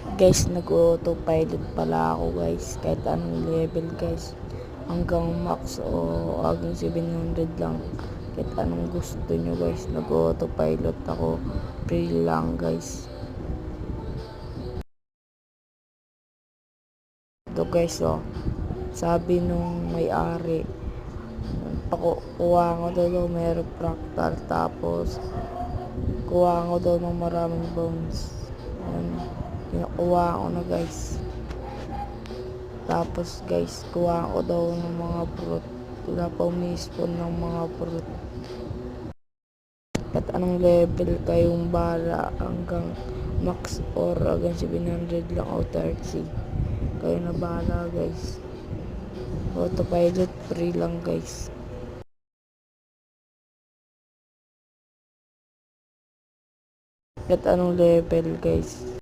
Guys, nag-autopilot pala ako guys. Kahit anong level guys. Hanggang max o hanggang 700 lang. Kahit anong gusto nyo guys. Nag-autopilot ako. Free lang guys. Ito guys oh. Sabi nung may-ari. Kuha ko daw meron fractal. Tapos kuha ko daw ng maraming bones. Yan. Kinukuha ko na guys. Tapos guys, kuha ko daw ng mga fruit. Wala pa umispawn ng mga fruit. At anong level kayong bala hanggang max or hanggang 700 lang o 30. Kayo na bala guys. Autopilot free lang guys. At anong level guys.